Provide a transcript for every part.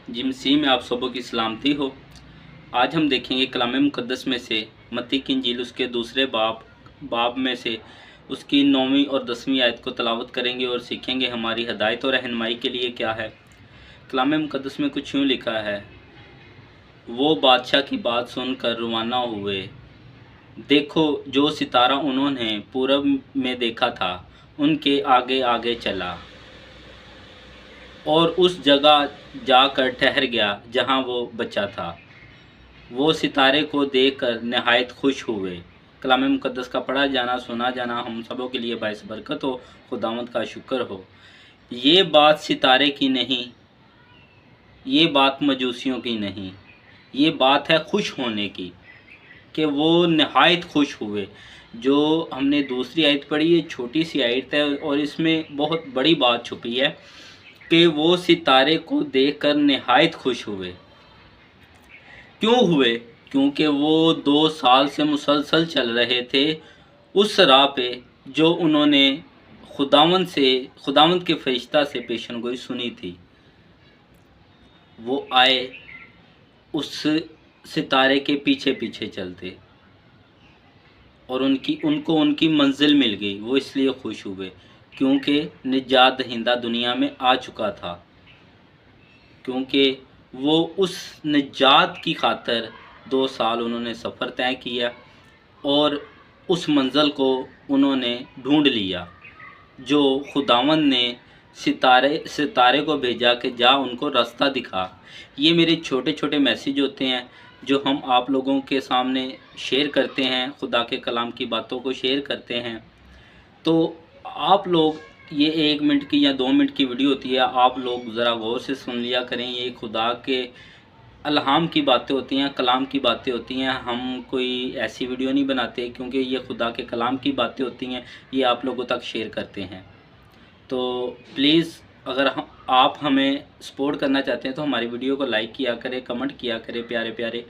जी मसीह में आप सबों की सलामती हो। आज हम देखेंगे कलाम मुक़द्दस में से मत्ती की इंजील उसके दूसरे बाब में से उसकी 9वीं और 10वीं आयत को तलावत करेंगे और सीखेंगे हमारी हदायत और रहनुमाई के लिए क्या है। कलाम मुक़द्दस में कुछ यूँ लिखा है, वो बादशाह की बात सुनकर रवाना हुए। देखो जो सितारा उन्होंने पूरब में देखा था उनके आगे आगे चला और उस जगह जाकर ठहर गया जहाँ वो बचा था। वो सितारे को देखकर नहायत खुश हुए। कलाम मुक़द्दस का पढ़ा जाना सुना जाना हम सबों के लिए बाइस बरकत हो। खुदावंद का शुक्र हो। ये बात सितारे की नहीं, ये बात मजूसियों की नहीं, ये बात है खुश होने की कि वो नहायत खुश हुए। जो हमने दूसरी आयत पढ़ी, ये छोटी सी आयत है और इसमें बहुत बड़ी बात छुपी है कि वो सितारे को देखकर नहायत खुश हुए। क्यों हुए? क्योंकि वो 2 साल से मुसलसल चल रहे थे उस राह पे जो उन्होंने खुदावंद के फरिश्ता से पेशनगोई सुनी थी। वो आए उस सितारे के पीछे पीछे चलते और उनको उनकी मंजिल मिल गई। वो इसलिए खुश हुए क्योंकि निजात दहिंदा दुनिया में आ चुका था, क्योंकि वो उस निजात की खातिर 2 साल उन्होंने सफ़र तय किया और उस मंज़िल को उन्होंने ढूंढ लिया जो खुदावंद ने सितारे को भेजा कि जा उनको रास्ता दिखा। ये मेरे छोटे छोटे मैसेज होते हैं जो हम आप लोगों के सामने शेयर करते हैं, खुदा के कलाम की बातों को शेयर करते हैं। तो आप लोग ये 1 मिनट की या 2 मिनट की वीडियो होती है, आप लोग ज़रा गौर से सुन लिया करें। ये खुदा के अल्हाम की बातें होती हैं, कलाम की बातें होती हैं। हम कोई ऐसी वीडियो नहीं बनाते क्योंकि ये खुदा के कलाम की बातें होती हैं, ये आप लोगों तक शेयर करते हैं। तो प्लीज़ अगर आप हमें सपोर्ट करना चाहते हैं तो हमारी वीडियो को लाइक किया करें, कमेंट किया करें प्यारे प्यारे,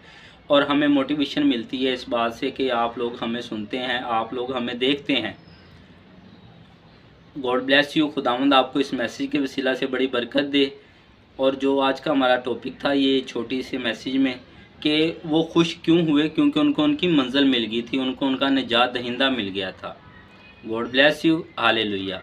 और हमें मोटिवेशन मिलती है इस बात से कि आप लोग हमें सुनते हैं, आप लोग हमें देखते हैं। God bless you. खुदावंद आपको इस मैसेज के वसीला से बड़ी बरकत दे। और जो आज का हमारा टॉपिक था ये छोटी सी मैसेज में कि वो खुश क्यों हुए, क्योंकि उनको उनकी मंजिल मिल गई थी, उनको उनका निजात दहिंदा मिल गया था। God bless you. हालेलुया।